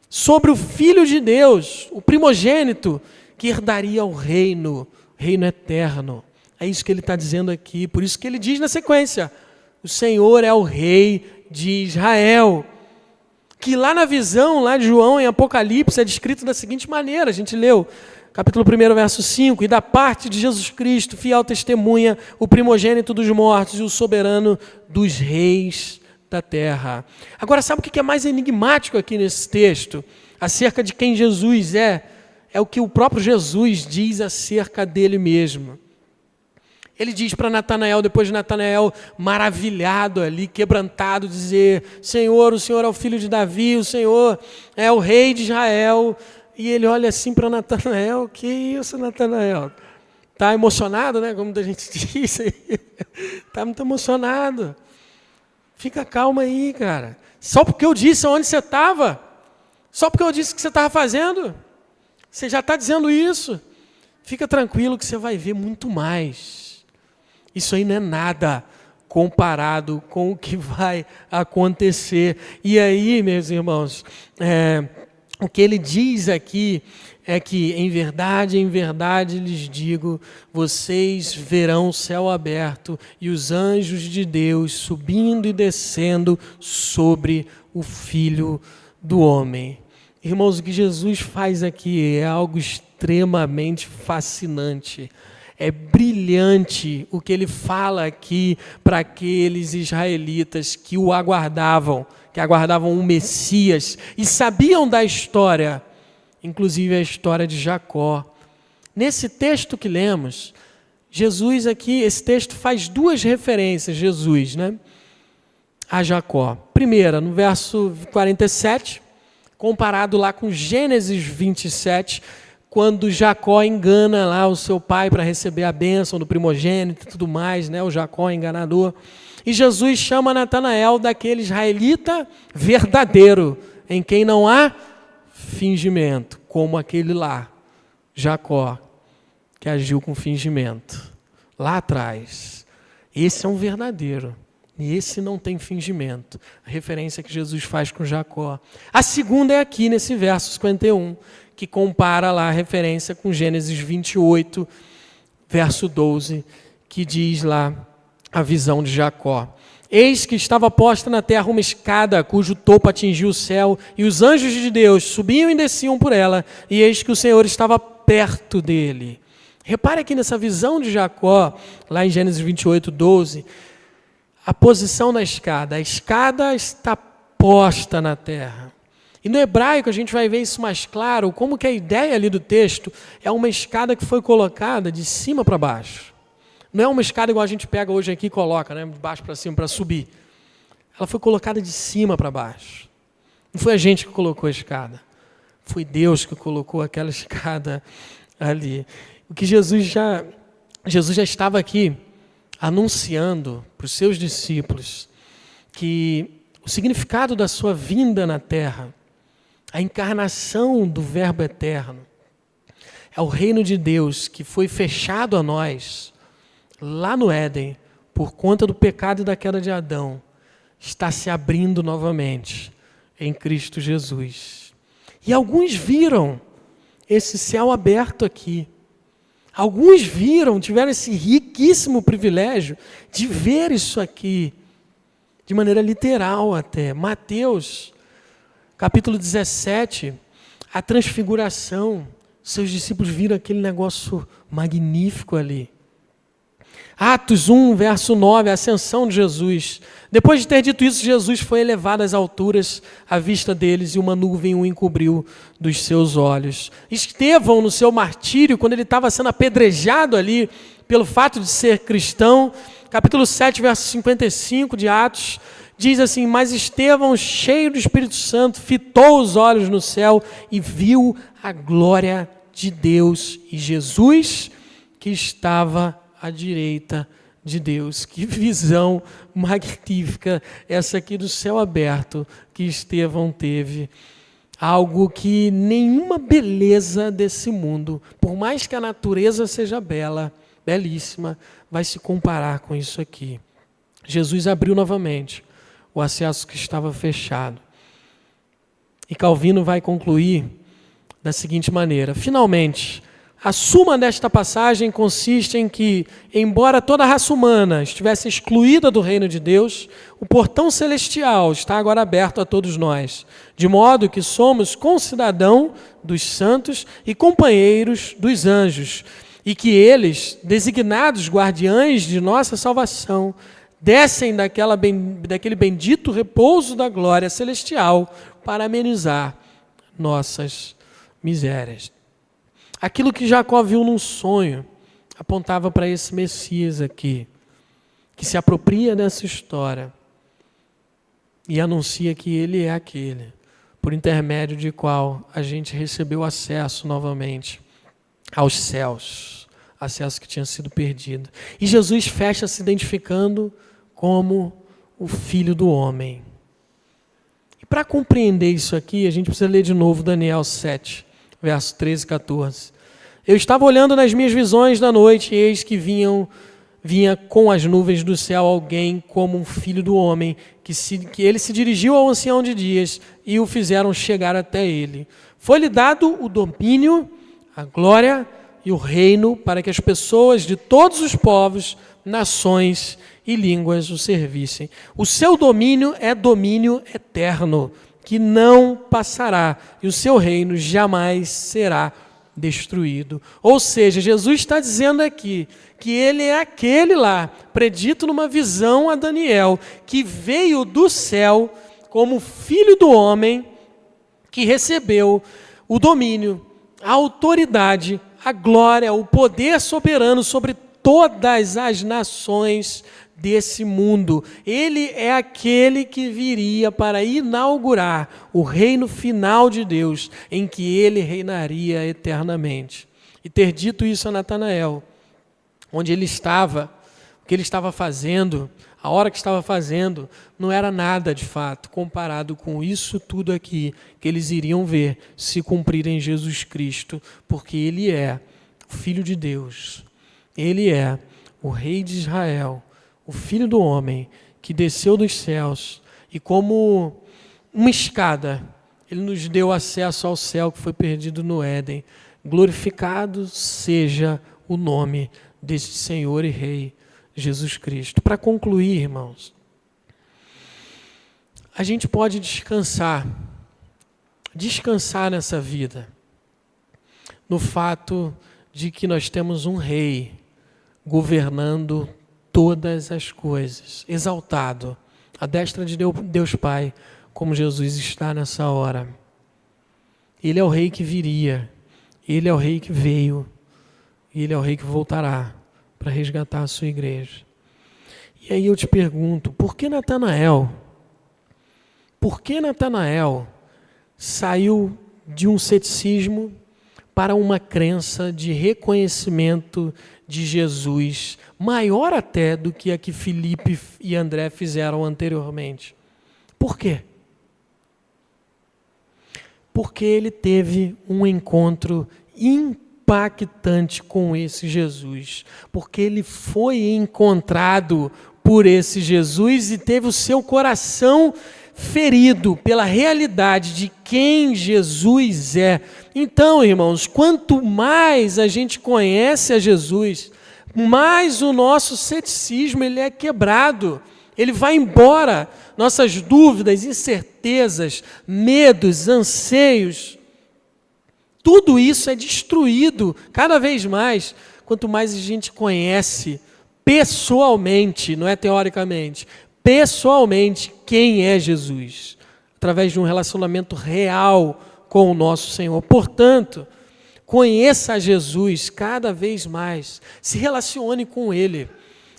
sobre o Filho de Deus, o primogênito, que herdaria o reino eterno. É isso que ele está dizendo aqui, por isso que ele diz na sequência: o Senhor é o Rei de Israel, que lá na visão, lá de João, em Apocalipse, é descrito da seguinte maneira, a gente leu, capítulo 1, verso 5, e da parte de Jesus Cristo, fiel testemunha, o primogênito dos mortos e o soberano dos reis da terra. Agora, sabe o que é mais enigmático aqui nesse texto? Acerca de quem Jesus é o que o próprio Jesus diz acerca dele mesmo. Ele diz para Natanael, depois de Natanael maravilhado ali, quebrantado, dizer: Senhor, o Senhor é o Filho de Davi, o Senhor é o Rei de Israel. E ele olha assim para Natanael: que isso, Natanael? Está emocionado, né? Como a gente diz, está muito emocionado. Fica calma aí, cara. Só porque eu disse onde você estava, só porque eu disse o que você estava fazendo, você já está dizendo isso. Fica tranquilo que você vai ver muito mais. Isso aí não é nada comparado com o que vai acontecer. E aí, meus irmãos, o que ele diz aqui é que, em verdade lhes digo, vocês verão o céu aberto e os anjos de Deus subindo e descendo sobre o Filho do Homem. Irmãos, o que Jesus faz aqui é algo extremamente fascinante. É brilhante o que ele fala aqui para aqueles israelitas que o aguardavam, que aguardavam um Messias e sabiam da história, inclusive a história de Jacó. Nesse texto que lemos, Jesus aqui, esse texto faz duas referências, Jesus, né, a Jacó. Primeira, no verso 47, comparado lá com Gênesis 27, quando Jacó engana lá o seu pai para receber a bênção do primogênito e tudo mais, né, o Jacó enganador. E Jesus chama Natanael daquele israelita verdadeiro, em quem não há fingimento, como aquele lá, Jacó, que agiu com fingimento, lá atrás. Esse é um verdadeiro, e esse não tem fingimento. A referência que Jesus faz com Jacó. A segunda é aqui, nesse verso 51, que compara lá a referência com Gênesis 28, verso 12, que diz lá a visão de Jacó. Eis que estava posta na terra uma escada, cujo topo atingia o céu, e os anjos de Deus subiam e desciam por ela, e eis que o Senhor estava perto dele. Repare aqui nessa visão de Jacó, lá em Gênesis 28, 12, a posição da escada. A escada está posta na terra. E no hebraico a gente vai ver isso mais claro, como que a ideia ali do texto é uma escada que foi colocada de cima para baixo. Não é uma escada igual a gente pega hoje aqui e coloca, né, de baixo para cima para subir. Ela foi colocada de cima para baixo. Não foi a gente que colocou a escada. Foi Deus que colocou aquela escada ali. O que Jesus já estava aqui anunciando para os seus discípulos que o significado da sua vinda na terra, a encarnação do Verbo eterno, é o reino de Deus que foi fechado a nós lá no Éden, por conta do pecado e da queda de Adão, está se abrindo novamente em Cristo Jesus. E alguns viram esse céu aberto aqui. Alguns viram, tiveram esse riquíssimo privilégio de ver isso aqui, de maneira literal até. Mateus, capítulo 17, a transfiguração. Seus discípulos viram aquele negócio magnífico ali. Atos 1, verso 9, a ascensão de Jesus. Depois de ter dito isso, Jesus foi elevado às alturas à vista deles e uma nuvem o encobriu dos seus olhos. Estevão, no seu martírio, quando ele estava sendo apedrejado ali pelo fato de ser cristão. Capítulo 7, verso 55 de Atos, diz assim: mas Estevão, cheio do Espírito Santo, fitou os olhos no céu e viu a glória de Deus e Jesus que estava à direita de Deus. Que visão magnífica essa aqui do céu aberto que Estevão teve. Algo que nenhuma beleza desse mundo, por mais que a natureza seja bela, belíssima, vai se comparar com isso aqui. Jesus abriu novamente o acesso que estava fechado. E Calvino vai concluir da seguinte maneira: finalmente, a suma desta passagem consiste em que, embora toda a raça humana estivesse excluída do reino de Deus, o portão celestial está agora aberto a todos nós, de modo que somos concidadão dos santos e companheiros dos anjos, e que eles, designados guardiães de nossa salvação, descem daquele bendito repouso da glória celestial para amenizar nossas misérias. Aquilo que Jacó viu num sonho apontava para esse Messias aqui, que se apropria dessa história e anuncia que ele é aquele, por intermédio de qual a gente recebeu acesso novamente aos céus, acesso que tinha sido perdido. E Jesus fecha se identificando como o Filho do Homem. E para compreender isso aqui, a gente precisa ler de novo Daniel 7, verso 13 e 14. Eu estava olhando nas minhas visões da noite, e eis que vinha com as nuvens do céu alguém como um filho do homem, que ele se dirigiu ao ancião de dias e o fizeram chegar até ele. Foi-lhe dado o domínio, a glória e o reino para que as pessoas de todos os povos, nações e línguas o servissem. O seu domínio é domínio eterno, que não passará, e o seu reino jamais será destruído. Ou seja, Jesus está dizendo aqui que ele é aquele lá, predito numa visão a Daniel, que veio do céu como filho do homem, que recebeu o domínio, a autoridade, a glória, o poder soberano sobre todas as nações desse mundo. Ele é aquele que viria para inaugurar o reino final de Deus, em que ele reinaria eternamente. E ter dito isso a Natanael, onde ele estava, o que ele estava fazendo, a hora que estava fazendo, não era nada de fato, comparado com isso tudo aqui, que eles iriam ver se cumprir em Jesus Cristo, porque ele é o Filho de Deus, ele é o Rei de Israel, o Filho do Homem, que desceu dos céus e como uma escada, ele nos deu acesso ao céu que foi perdido no Éden. Glorificado seja o nome deste Senhor e Rei, Jesus Cristo. Para concluir, irmãos, a gente pode descansar nessa vida, no fato de que nós temos um Rei governando todas as coisas, exaltado, à destra de Deus Pai, como Jesus está nessa hora. Ele é o Rei que viria, ele é o Rei que veio, e ele é o Rei que voltará para resgatar a sua igreja. E aí eu te pergunto, por que Natanael saiu de um ceticismo para uma crença de reconhecimento de Jesus, maior até do que a que Filipe e André fizeram anteriormente? Por quê? Porque ele teve um encontro impactante com esse Jesus, porque ele foi encontrado por esse Jesus e teve o seu coração ferido pela realidade de quem Jesus é. Então, irmãos, quanto mais a gente conhece a Jesus, mais o nosso ceticismo ele é quebrado, ele vai embora, nossas dúvidas, incertezas, medos, anseios, tudo isso é destruído cada vez mais, quanto mais a gente conhece pessoalmente, não é teoricamente, pessoalmente quem é Jesus, através de um relacionamento real com o nosso Senhor. Portanto, Conheça a Jesus cada vez mais. Se relacione com Ele,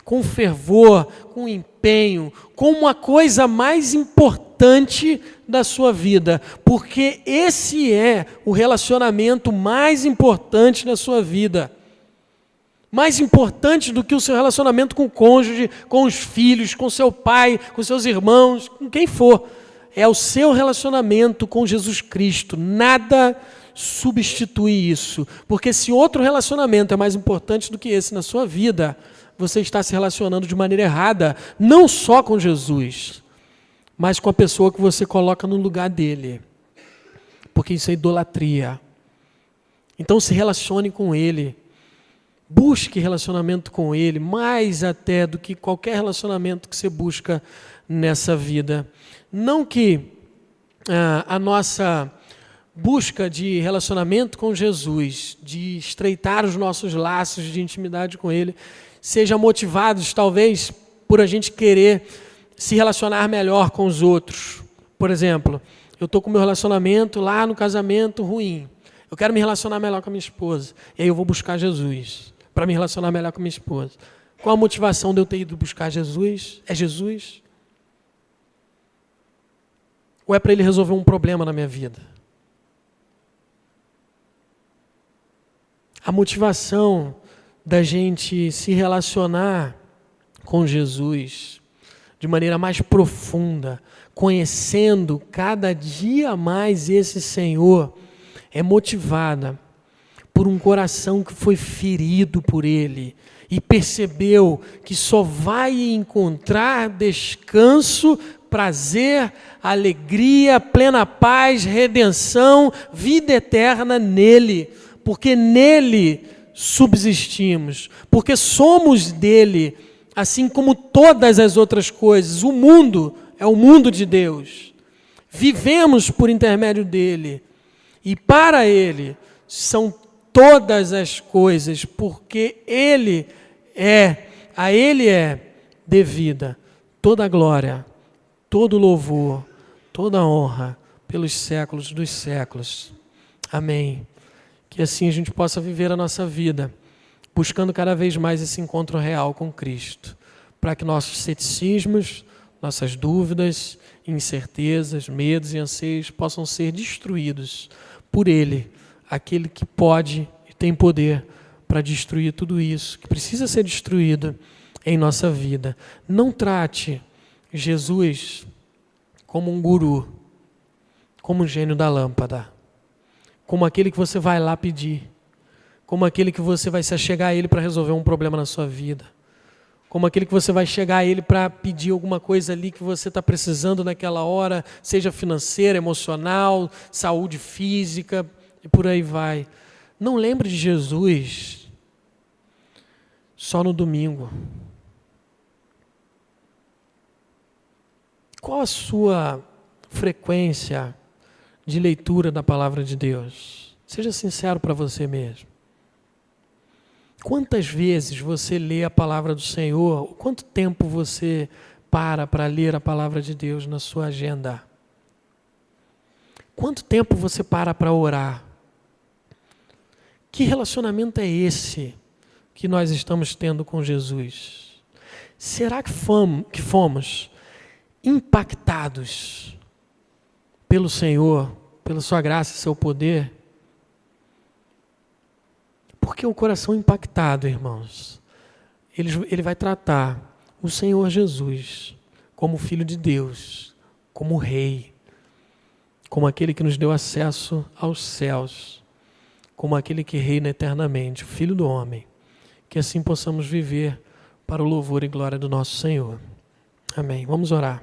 com fervor, com empenho, com uma coisa mais importante da sua vida, porque esse é o relacionamento mais importante da sua vida. Mais importante do que o seu relacionamento com o cônjuge, com os filhos, com seu pai, com seus irmãos, com quem for. É o seu relacionamento com Jesus Cristo. Nada substitui isso. Porque se outro relacionamento é mais importante do que esse na sua vida, você está se relacionando de maneira errada, não só com Jesus, mas com a pessoa que você coloca no lugar dele. Porque isso é idolatria. Então se relacione com Ele. Busque relacionamento com Ele, mais até do que qualquer relacionamento que você busca nessa vida. Não que a nossa busca de relacionamento com Jesus, de estreitar os nossos laços de intimidade com Ele, seja motivados talvez por a gente querer se relacionar melhor com os outros. Por exemplo, eu estou com o meu relacionamento lá no casamento ruim. Eu quero me relacionar melhor com a minha esposa. E aí eu vou buscar Jesus para me relacionar melhor com a minha esposa. Qual a motivação de eu ter ido buscar Jesus? É Jesus? Ou é para Ele resolver um problema na minha vida? A motivação da gente se relacionar com Jesus de maneira mais profunda, conhecendo cada dia mais esse Senhor, é motivada por um coração que foi ferido por Ele e percebeu que só vai encontrar descanso, prazer, alegria, plena paz, redenção, vida eterna nele, porque nele subsistimos, porque somos dele, assim como todas as outras coisas. O mundo é o mundo de Deus, vivemos por intermédio dele e para ele são todas as coisas, porque a Ele é devida toda a glória, todo o louvor, toda a honra, pelos séculos dos séculos. Amém. Que assim a gente possa viver a nossa vida, buscando cada vez mais esse encontro real com Cristo, para que nossos ceticismos, nossas dúvidas, incertezas, medos e anseios possam ser destruídos por Ele, aquele que pode e tem poder para destruir tudo isso, que precisa ser destruído em nossa vida. Não trate Jesus como um guru, como um gênio da lâmpada, como aquele que você vai lá pedir, como aquele que você vai se achegar a Ele para resolver um problema na sua vida, como aquele que você vai chegar a Ele para pedir alguma coisa ali que você está precisando naquela hora, seja financeira, emocional, saúde física, e por aí vai. Não lembre de Jesus só no domingo. Qual a sua frequência de leitura da palavra de Deus? Seja sincero para você mesmo. Quantas vezes você lê a palavra do Senhor? Quanto tempo você para ler a palavra de Deus na sua agenda? Quanto tempo você para orar? Que relacionamento é esse que nós estamos tendo com Jesus? Será que fomos impactados pelo Senhor, pela sua graça e seu poder? Porque o coração impactado, irmãos, ele vai tratar o Senhor Jesus como Filho de Deus, como Rei, como aquele que nos deu acesso aos céus, como aquele que reina eternamente, o Filho do Homem. Que assim possamos viver para o louvor e glória do nosso Senhor. Amém. Vamos orar.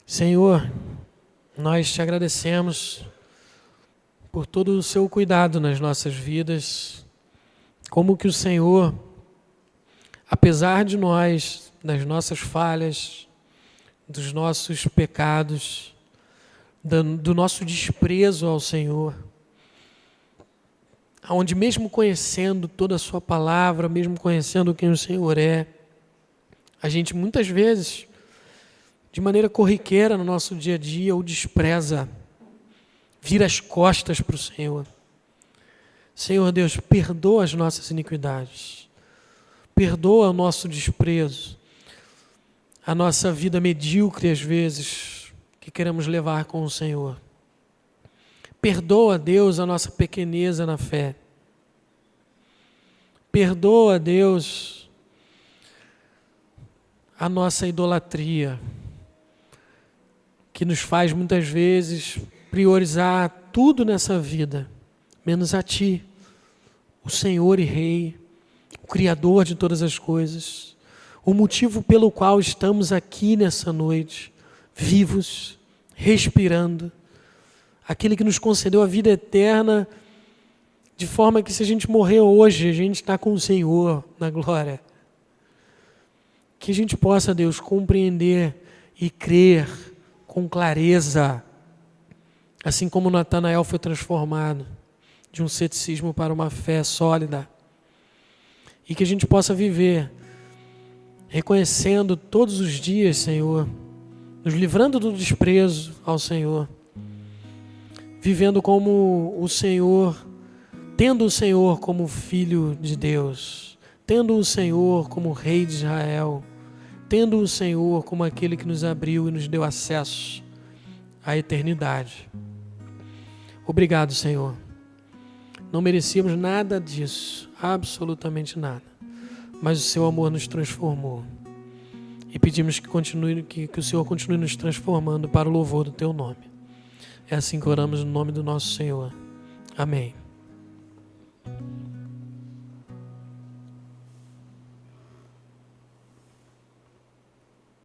Senhor, nós te agradecemos por todo o seu cuidado nas nossas vidas, como que o Senhor, apesar de nós, das nossas falhas, dos nossos pecados, do nosso desprezo ao Senhor, onde mesmo conhecendo toda a sua palavra, mesmo conhecendo quem o Senhor é, a gente muitas vezes de maneira corriqueira no nosso dia a dia, ou despreza, vira as costas para o Senhor. Senhor Deus, perdoa as nossas iniquidades, perdoa o nosso desprezo, a nossa vida medíocre às vezes, que queremos levar com o Senhor. Perdoa, Deus, a nossa pequeneza na fé. Perdoa, Deus, a nossa idolatria, que nos faz muitas vezes priorizar tudo nessa vida, menos a Ti, o Senhor e Rei, o Criador de todas as coisas, o motivo pelo qual estamos aqui nessa noite, vivos, respirando, aquele que nos concedeu a vida eterna, de forma que se a gente morrer hoje, a gente está com o Senhor na glória. Que a gente possa, Deus, compreender e crer com clareza, assim como Natanael foi transformado de um ceticismo para uma fé sólida, e que a gente possa viver reconhecendo todos os dias, Senhor, nos livrando do desprezo ao Senhor, vivendo como o Senhor, tendo o Senhor como Filho de Deus, tendo o Senhor como Rei de Israel, tendo o Senhor como aquele que nos abriu e nos deu acesso à eternidade. Obrigado, Senhor. Não merecíamos nada disso, absolutamente nada. Mas o Seu amor nos transformou. E pedimos que o Senhor continue nos transformando para o louvor do Teu nome. É assim que oramos no nome do nosso Senhor. Amém.